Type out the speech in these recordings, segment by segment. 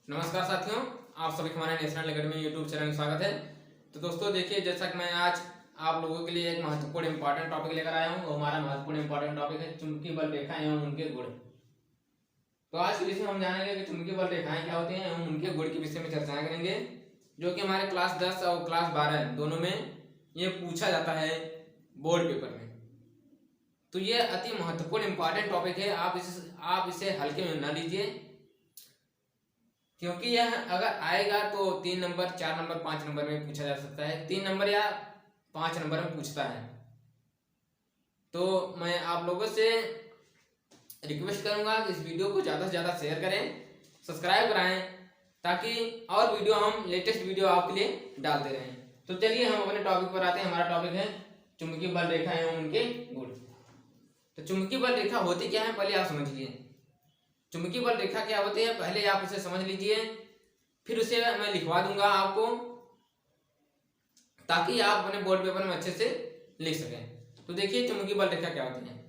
नमस्कार साथियों, आप सभी हमारे नेशनल एकेडमी यूट्यूब चैनल में स्वागत है। तो दोस्तों देखिए, जैसा कि मैं आज आप लोगों के लिए एक महत्वपूर्ण इंपॉर्टेंट टॉपिक लेकर आया हूं। हमारा महत्वपूर्ण इंपॉर्टेंट टॉपिक है चुंबकीय बल रेखा एवं उनके गुण। तो आज के विषय में हम जानेंगे कि चुंबकीय बल रेखाएं क्या होती हैं एवं उनके गुण के विषय में चर्चा करेंगे, जो कि हमारे क्लास 10 और क्लास 12 दोनों में ये पूछा जाता है बोर्ड पेपर में। तो ये अति महत्वपूर्ण इंपॉर्टेंट टॉपिक है। आप इसे हल्के में न लीजिए, क्योंकि यह अगर आएगा तो 3 नंबर, 4 नंबर, 5 नंबर में पूछा जा सकता है। 3 नंबर या 5 नंबर में पूछता है। तो मैं आप लोगों से रिक्वेस्ट करूंगा कि इस वीडियो को ज़्यादा से ज़्यादा शेयर करें, सब्सक्राइब कराएं, ताकि और वीडियो हम लेटेस्ट वीडियो आपके लिए डालते रहें। तो चलिए हम अपने टॉपिक पर आते हैं। हमारा टॉपिक है चुंबकीय बल रेखा एवं उनके गुण। तो चुंबकीय बल रेखा होती क्या है, पहले आप समझिए। चुंबकीय बल रेखा क्या होती है, पहले आप उसे समझ लीजिए, फिर उसे मैं लिखवा दूंगा आपको, ताकि आप अपने बोर्ड पेपर में अच्छे से लिख सकें। तो देखिए चुंबकीय बल रेखा क्या होती है।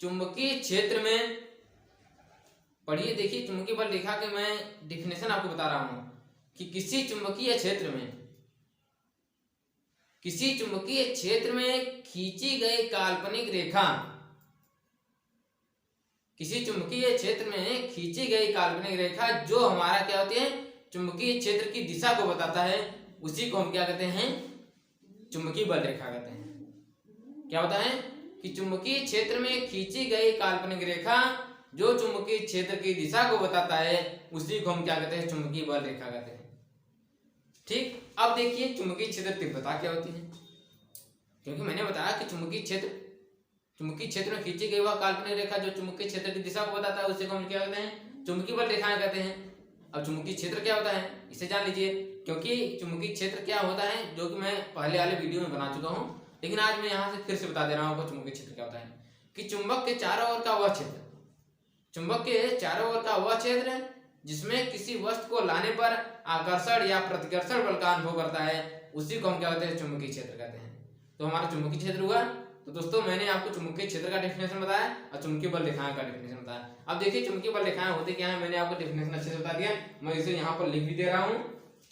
चुंबकीय क्षेत्र में पढ़िए, देखिए चुंबकीय बल रेखा के मैं डिफिनेशन आपको बता रहा हूं कि किसी चुंबकीय क्षेत्र में खींची गई काल्पनिक रेखा, किसी चुंबकीय क्षेत्र में खींची गई काल्पनिक रेखा जो हमारा क्या होती है, चुंबकीय क्षेत्र की दिशा को बताता है, उसी को हम क्या कहते हैं, चुंबकीय बल रेखा कहते हैं। क्या होता है कि चुंबकीय क्षेत्र में खींची गई काल्पनिक रेखा जो चुंबकीय क्षेत्र की दिशा को बताता है, उसी को हम क्या कहते हैं, चुंबकीय बल रेखा कहते हैं। ठीक, अब देखिए चुंबकीय क्षेत्र तीव्रता क्या होती है, क्योंकि मैंने बताया कि चुंबकीय क्षेत्र में खींची गई वह काल्पनिक रेखा जो चुंबकीय क्षेत्र की दिशा को बताता है, उसे को हम क्या कहते हैं, चुंबकीय बल रेखाएं कहते हैं। अब चुंबकीय क्षेत्र क्या होता है इसे जान लीजिए, क्योंकि चुंबकीय क्षेत्र क्या होता है जो कि मैं पहले वाले वीडियो में बना चुका हूं, लेकिन आज मैं यहाँ से फिर से बता दे रहा हूँ आपको। चुंबकीय क्षेत्र क्या होता है कि चुंबक के चारों ओर का वह क्षेत्र जिसमें किसी वस्तु को लाने पर आकर्षण या प्रतिकर्षण बल का अनुभव करता है, उसी को हम क्या कहते हैं, चुंबकीय क्षेत्र कहते हैं। तो हमारा चुंबकीय क्षेत्र हुआ। तो दोस्तों मैंने आपको चुंबकीय क्षेत्र का डेफिनेशन बताया और चुंबकीय बल रेखाएं का डेफिनेशन बताया। अब देखिए चुंबकीय बल रेखाएं होते क्या है, मैंने आपको डेफिनेशन अच्छे से बता दिया, मैं इसे यहाँ पर लिख भी दे रहा हूँ।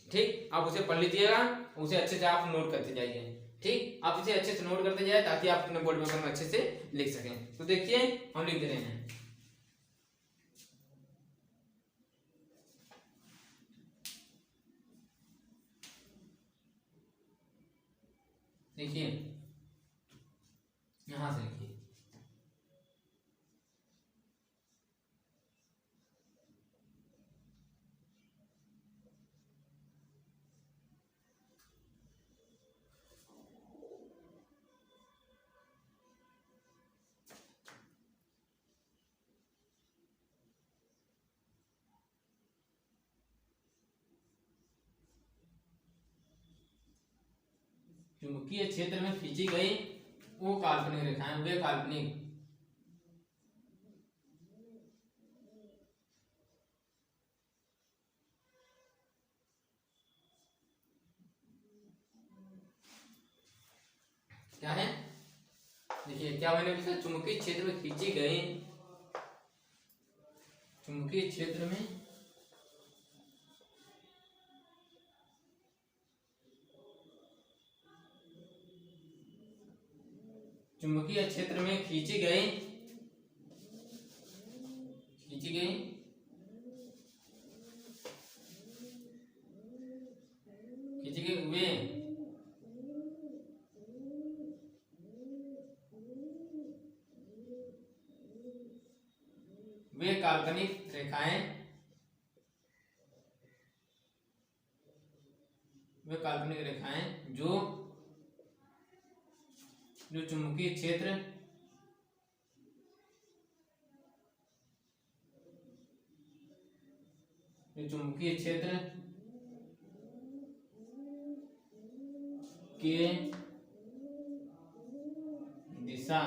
ठीक, आप उसे पढ़ लीजिएगा, उसे अच्छे से आप नोट करते जाइए। ठीक, आप इसे अच्छे से नोट करते जाए ताकि आप अपने बोर्ड पेपर में अच्छे से लिख सकें। तो देखिए हम लिख दे रहे हैं। देखिए यहां से लिखिए, चुंबकीय क्षेत्र में खींची गई वो काल्पनिक रेखाएं, वे काल्पनिक क्या है। देखिए क्या मैंने पूछा, चुंबकीय क्षेत्र में खींची गई, चुंबकीय क्षेत्र में खींची गई वे काल्पनिक रेखाएं जो चुंबकीय क्षेत्र के दिशा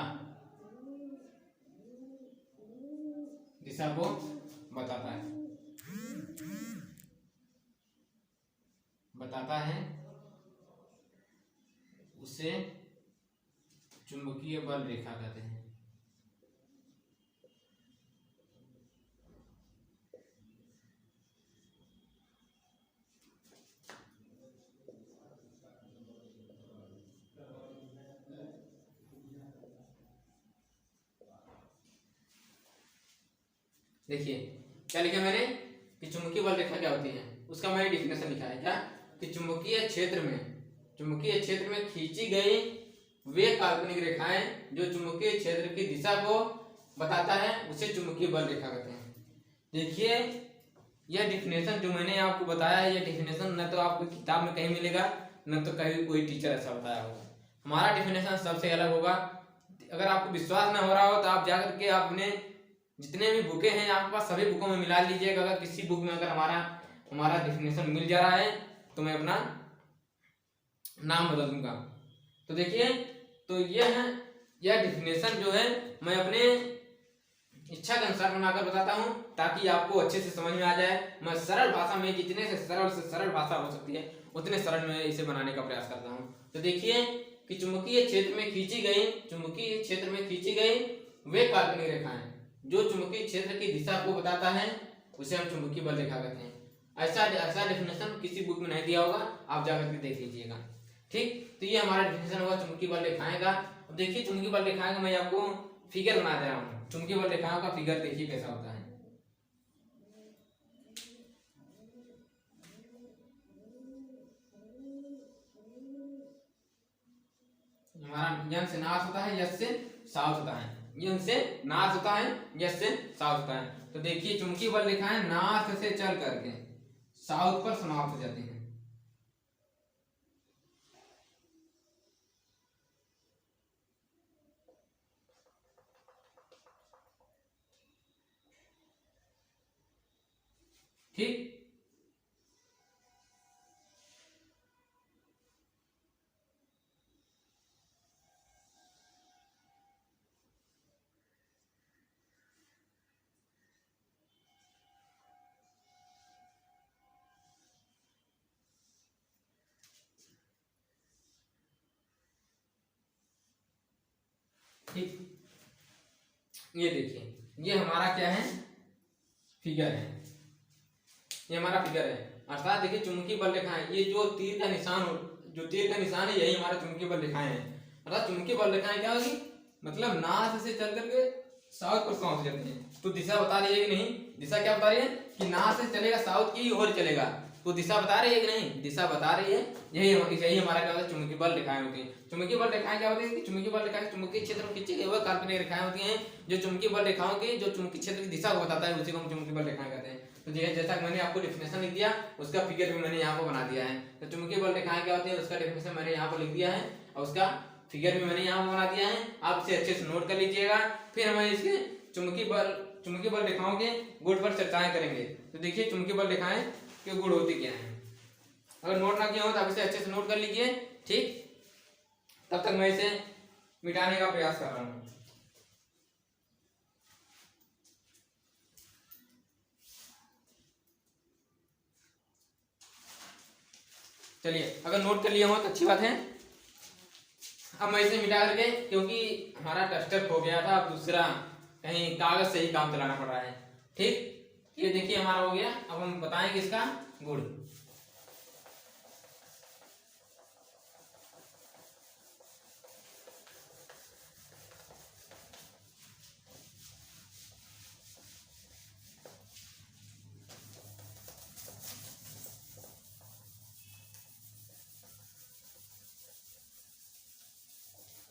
को बताता है, उसे चुंबकीय बल रेखा कहते हैं। देखिए क्या लिखा मैंने कि चुंबकीय बल रेखा क्या होती है, उसका मैंने डिफिनेशन लिखा है क्या कि चुंबकीय क्षेत्र में खींची गई वे काल्पनिक रेखाएं जो चुंबकीय क्षेत्र की दिशा को बताता है उसे चुंबकीय बल रेखा कहते हैं। देखिए यह डिफिनेशन जो मैंने आपको बताया है, यह डिफिनेशन न तो आपको किताब में कहीं मिलेगा न तो कहीं कोई टीचर ऐसा बताया होगा। हमारा डिफिनेशन सबसे अलग होगा। अगर आपको विश्वास न हो रहा हो तो आप जाकर के आपने जितने भी बुकें हैं आपके पास सभी बुकों में मिला लीजिएगा। अगर किसी बुक में अगर हमारा डिफिनेशन मिल जा रहा है तो मैं अपना नाम बदल दूंगा। तो देखिए तो यह डिफिनेशन जो है मैं अपने इच्छा के अनुसार बनाकर बताता हूँ ताकि आपको अच्छे से समझ में आ जाए। मैं सरल भाषा में जितने से सरल भाषा हो सकती है उतने सरल में इसे बनाने का प्रयास करता हूँ। तो देखिए कि चुंबकीय क्षेत्र में खींची गई वे काल्पनिक रेखाएं जो चुंबकीय क्षेत्र की दिशा को बताता है उसे हम चुंबकीय बल रेखा कहते हैं। ऐसा डेफिनेशन किसी बुक में नहीं दिया होगा, आप जाकर के देख लीजिएगा। ठीक, तो ये हमारा डेफिनेशन होगा चुंबकीय बल रेखाएं का। अब देखिए चुंबकीय बल रेखाएं का मैं आपको फिगर बना दे रहा हूँ। चुंबकीय बल रेखाओं का फिगर देखिए कैसा होता है। हमारा यन से नॉर्थ होता है, यस से साउथ होता है। यन से नॉर्थ होता है, यस से साउथ होता है। तो देखिए चुंबकीय बल रेखाएं नॉर्थ से चल करके साउथ पर समाप्त हो जाती हैं। ठीक, ठीक, ये देखिए ये हमारा क्या है, फिगर है। ये हमारा फिगर है। अर्थात देखिए चुंबकीय बल रेखाएं, ये जो तीर का निशान है यही हमारा चुंबकीय बल रेखाएं है। अर्थात चुंबकीय बल रेखाएं क्या होगी, मतलब नॉर्थ से चल करके साउथ पर पहुंच जाती हैं। तो दिशा बता रही है कि नहीं, दिशा क्या बता रही है कि नॉर्थ से चलेगा साउथ की ओर चलेगा। तो दिशा बता रही है कि नहीं, दिशा बता रही है। यही हमारा क्या होता है, चुंबकीय बल रेखाएं होती हैं। चुंबकीय बल रेखाएं क्या होती है कि चुंबकीय बल रेखाएं चुंबकीय क्षेत्र में खींची गई वह काल्पनिक रेखाएं होती हैं जो चुंबकीय बल रेखाओं की जो चुंबकीय क्षेत्र की दिशा को बताता है उसी को हम चुंबकीय बल रेखाएं कहते हैं। तो जैसा मैंने आपको डेफिनेशन लिख दिया उसका फिगर भी मैंने यहाँ पर बना दिया है। तो चुंबकीय बल रेखाएं क्या होती है उसका डेफिनेशन मैंने यहाँ पर लिख दिया है और उसका फिगर भी मैंने यहाँ पर बना दिया है। आप इसे अच्छे से नोट कर लीजिएगा। फिर हमें इसके चुंबकीय बल रेखाओं के गुण पर चर्चाएं करेंगे। तो देखिए चुंबकीय बल रेखाएं के गुण होती क्या है। अगर नोट ना किया हो तो आप इसे अच्छे से नोट कर लीजिए। ठीक, तब तक मैं इसे मिटाने का प्रयास कर रहा हूँ। चलिए अगर नोट कर लिए हो तो अच्छी बात है। अब मैं इसे मिटा करके, क्योंकि हमारा डस्टर खो गया था, अब दूसरा कहीं कागज से ही काम चलाना पड़ रहा है। ठीक, ये देखिए हमारा हो गया। अब हम बताएंगे इसका गुण।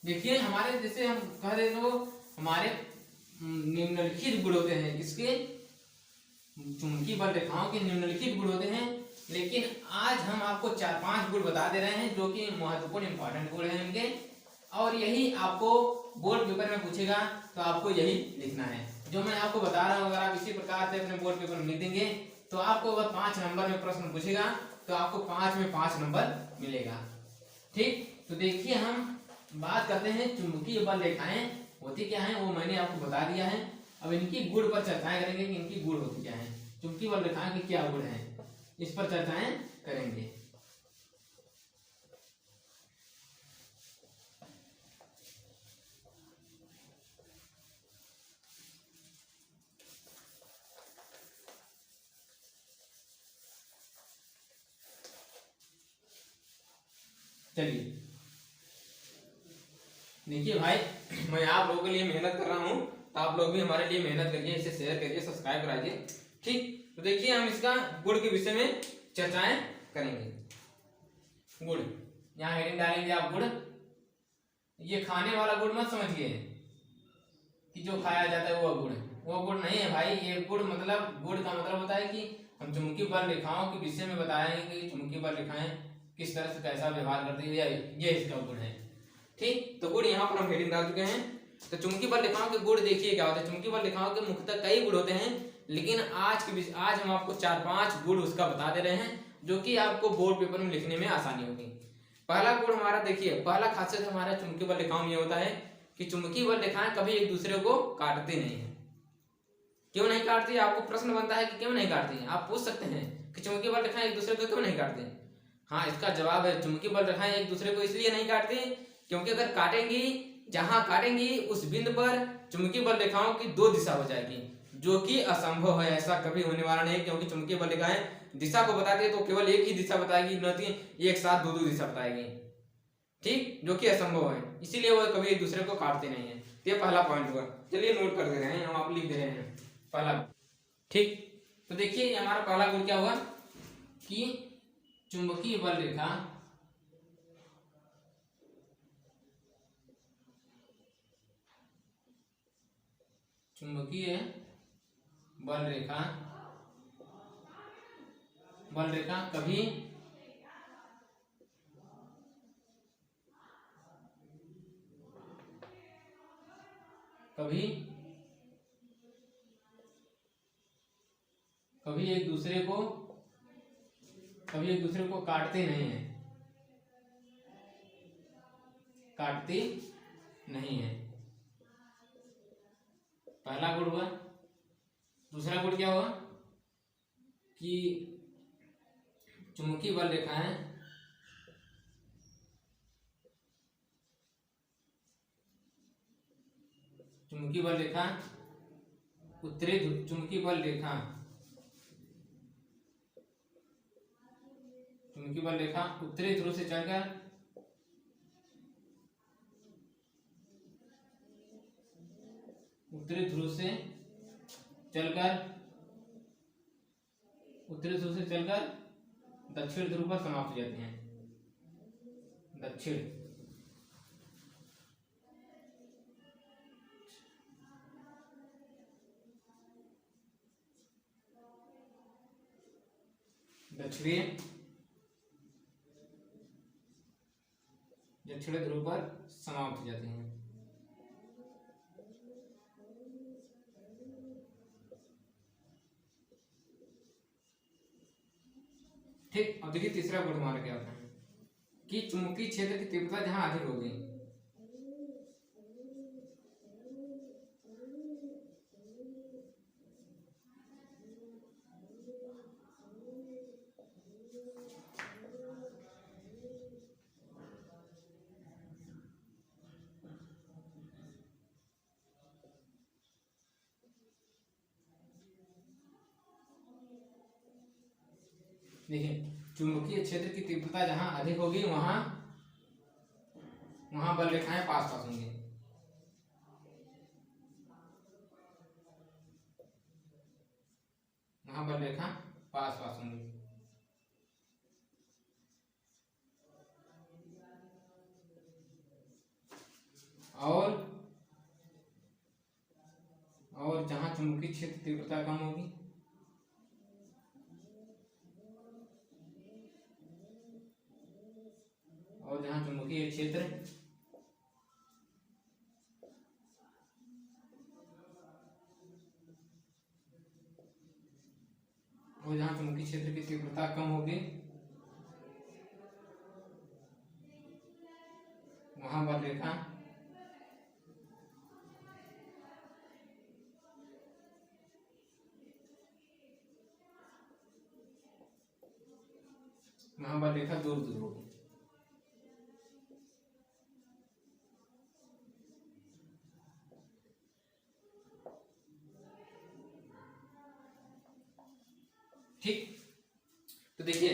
देखिए हमारे जैसे हम कह रहे तो हमारे निम्नलिखित गुण होते हैं, इसके चुंबकीय बल रेखाओं के निम्नलिखित गुण होते हैं। लेकिन आज हम आपको 4-5 गुण बता दे रहे हैं जो कि महत्वपूर्ण इंपॉर्टेंट गुण हैं इनके, और यही आपको बोर्ड पेपर में पूछेगा तो आपको यही लिखना है जो मैं आपको बता रहा हूँ। अगर आप इसी प्रकार से अपने बोर्ड पेपर में लिख देंगे तो आपको अगर 5 नंबर में प्रश्न पूछेगा तो आपको 5 में 5 नंबर मिलेगा। ठीक, तो देखिए हम बात करते हैं चुंबकीय बल रेखाएं होती क्या हैं, वो मैंने आपको बता दिया है। अब इनकी गुण पर चर्चाएं करेंगे कि इनकी गुण होती क्या है, चुंबकीय बल रेखाएं के क्या गुण हैं, इस पर चर्चाएं करेंगे। चलिए देखिए भाई, मैं आप लोगों के लिए मेहनत कर रहा हूँ तो आप लोग भी हमारे लिए मेहनत करिए, इसे शेयर करिए, सब्सक्राइब कराइए। ठीक, तो देखिए हम इसका गुड़ के विषय में चर्चाएं करेंगे। गुड़, यहाँ हेडिंग डालेंगे आप गुड़। ये खाने वाला गुड़ मत समझिए कि जो खाया जाता है वो गुड़ नहीं है भाई। ये गुड़ मतलब, गुड़ का मतलब होता है कि हम चुंबकीय बल रेखाओं के विषय में बताएंगे कि चुंबकीय बल रेखाएं किस तरह से कैसा व्यवहार करती है, ये इसका गुण है। ठीक, तो गुण यहाँ पर हम हेडिंग डाल चुके हैं। तो चुंबकीय बल रेखाओं के गुण देखिए क्या होते हैं। चुंबकीय बल रेखाओं के मुख्यतः कई गुण होते हैं, लेकिन आज हम आपको 4-5 गुण उसका बता दे रहे हैं जो कि आपको बोर्ड पेपर में लिखने में आसानी होगी। पहला गुण हमारा देखिए, पहला खासियत हमारा चुंबकीय बल रेखाओं में होता है कि चुंबकीय बल रेखाएं कभी एक दूसरे को काटती नहीं है। क्यों नहीं काटती? आपको प्रश्न बनता है कि क्यों नहीं काटती? आप पूछ सकते हैं कि चुंबकीय बल रेखाएं एक दूसरे को क्यों नहीं काटती? हाँ, इसका जवाब है चुंबकीय बल रेखाएं एक दूसरे को इसलिए नहीं काटती क्योंकि अगर काटेंगी, जहां काटेंगी उस बिंदु पर चुंबकीय बल रेखाओं की 2 दिशा हो जाएगी, जो कि असंभव है। ऐसा कभी होने वाला नहीं, क्योंकि चुंबकीय बल रेखाएं दिशा को बताती है तो केवल एक ही दिशा बताएगी, न कि एक साथ 2 दिशा बताएगी। ठीक, जो कि असंभव है, इसीलिए वो कभी एक दूसरे को काटते नहीं है। ये पहला पॉइंट हुआ। चलिए नोट कर दे रहे हैं, हम आप लिख दे रहे हैं पहला। ठीक, तो देखिए हमारा पहला गुण क्या हुआ कि चुंबकीय बल रेखा बल रेखा कभी एक दूसरे को काटते नहीं है। पहला गुण हुआ। दूसरा गुण क्या हुआ कि चुंबकीय बल रेखाएं चुंबकीय बल रेखा उत्तरी ध्रुव से चलकर उत्तरी ध्रुव से चलकर दक्षिण ध्रुव पर समाप्त हो जाती हैं। दक्षिण दक्षिण ध्रुव पर समाप्त हो जाती हैं। ठीक, अब देखिए तीसरा गुण हमारा क्या होता है कि चुंबकीय क्षेत्र की तीव्रता जहां अधिक होगी, देखिए चुंबकीय क्षेत्र की तीव्रता जहां अधिक होगी वहां बल रेखाएं पास होंगी। वहां बल रेखा पास होंगी। और जहां चुंबकीय क्षेत्र तीव्रता कम होगी और जहां चुंबकीय क्षेत्र की तीव्रता कम होगी वहां बल रेखा दूर होगी। ठीक, तो देखिए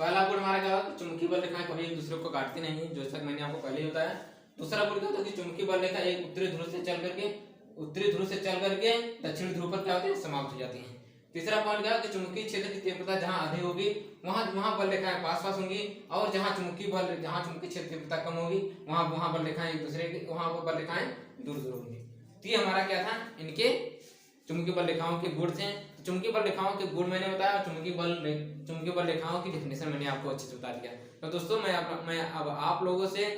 पहला गुण हमारा क्या होगा, चुंबकीय बल रेखाएं कभी एक दूसरे को काटती नहीं है, जैसा मैंने आपको पहले ही बताया। दूसरा गुण क्या होता है कि चुंबकीय बल रेखा एक उत्तरी ध्रुव से चल करके उत्तरी ध्रुव से चल करके दक्षिणी ध्रुव पर क्या होती है, समाप्त हो जाती है। तीसरा पॉइंट क्या है कि चुंबकीय क्षेत्र की तीव्रता जहां अधिक होगी वहां बल रेखाएं पास पास होंगी, और जहां चुंबकीय क्षेत्र की तीव्रता कम होगी वहां बल रेखाएं एक दूसरे के वहां बल रेखाएं दूर दूर होंगी। तो ये हमारा क्या था, इनके चुंबकीय बल रेखाओं के गुण थे। चुंबकीय बल रेखाओं के गुण मैंने बताया, और चुंबकीय बल रेखाओं की डेफिनेशन मैंने आपको अच्छे से बता दिया। तो दोस्तों मैं अब आप लोगों से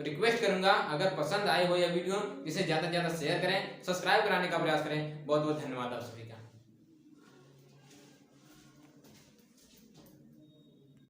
रिक्वेस्ट करूंगा, अगर पसंद आए हो यह वीडियो इसे ज्यादा से ज्यादा शेयर करें, सब्सक्राइब कराने का प्रयास करें। बहुत बहुत धन्यवाद आप सभी।